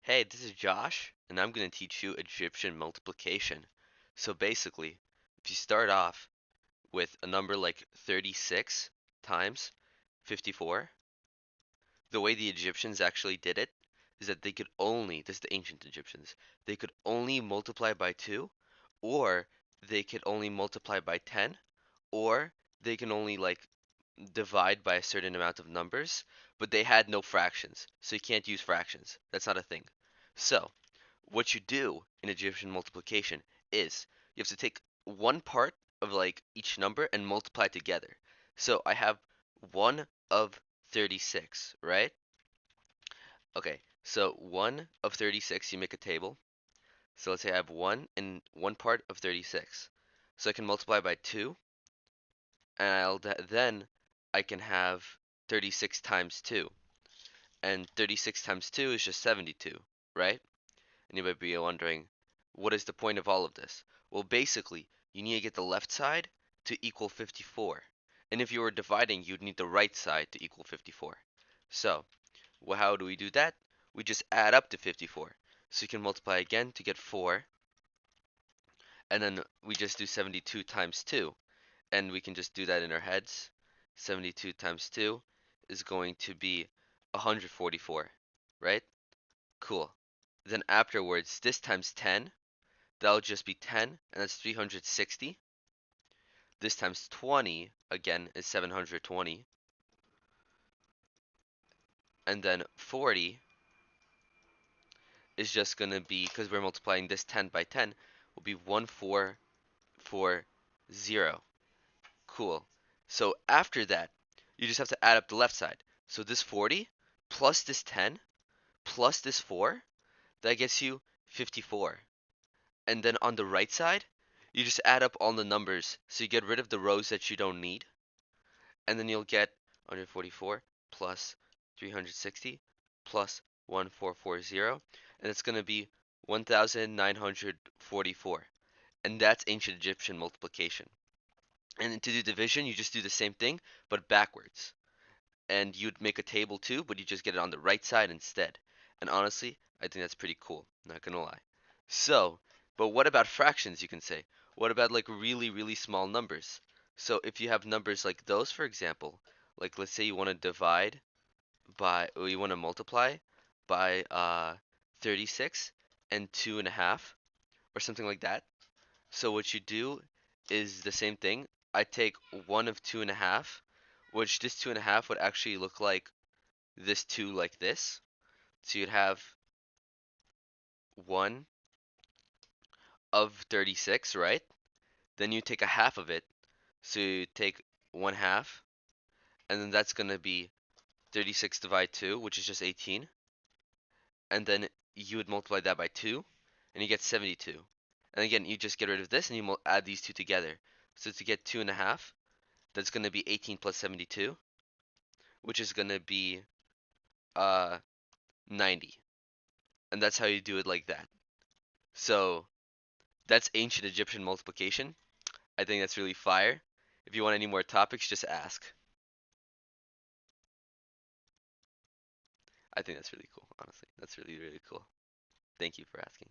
Hey, this is Josh, and I'm going to teach you Egyptian multiplication. So basically, if you start off with a number like 36 times 54, the way the Egyptians actually did it is that they could only, this is the ancient Egyptians, they could only multiply by 2, or they could only multiply by 10, or they can only divide by a certain amount of numbers, but they had no fractions. So you can't use fractions. That's not a thing. So, what you do in Egyptian multiplication is you have to take one part of each number and multiply together. So I have 1 of 36, right? Okay, so 1 of 36, you make a table. So let's say I have 1 and 1 part of 36. So I can multiply by 2, and then I can have 36 times 2. And 36 times 2 is just 72, right? And you might be wondering, what is the point of all of this? Well, basically, you need to get the left side to equal 54. And if you were dividing, you'd need the right side to equal 54. So, well, how do we do that? We just add up to 54. So you can multiply again to get 4. And then we just do 72 times 2. And we can just do that in our heads. 72 times 2 is going to be 144, right? Cool. Then afterwards, this times 10, that'll just be 10, and that's 360. This times 20, again, is 720. And then 40 is just going to be, because we're multiplying this 10 by 10, will be 1440. Cool. So after that, you just have to add up the left side. So this 40 plus this 10 plus this 4, that gets you 54. And then on the right side, you just add up all the numbers. So you get rid of the rows that you don't need. And then you'll get 144 plus 360 plus 1440. And it's going to be 1944. And that's ancient Egyptian multiplication. And then to do division, you just do the same thing, but backwards. And you'd make a table too, but you just get it on the right side instead. And honestly, I think that's pretty cool, not gonna lie. So, but what about fractions, you can say? What about really, really small numbers? So if you have numbers like those, for example, like let's say you want to divide by, or you want to multiply by 36 and 2.5, or something like that. So what you do is the same thing. I take 1 of 2.5, which this 2.5 would actually look like this 2 like this. So you'd have 1 of 36, right? Then you take a half of it. So you take 1/2, and then that's going to be 36 divided 2, which is just 18. And then you would multiply that by 2, and you get 72. And again, you just get rid of this, and you add these two together. So to get 2.5, that's going to be 18 plus 72, which is going to be uh 90. And that's how you do it like that. So that's ancient Egyptian multiplication. I think that's really fire. If you want any more topics, just ask. I think that's really cool, honestly. That's really, really cool. Thank you for asking.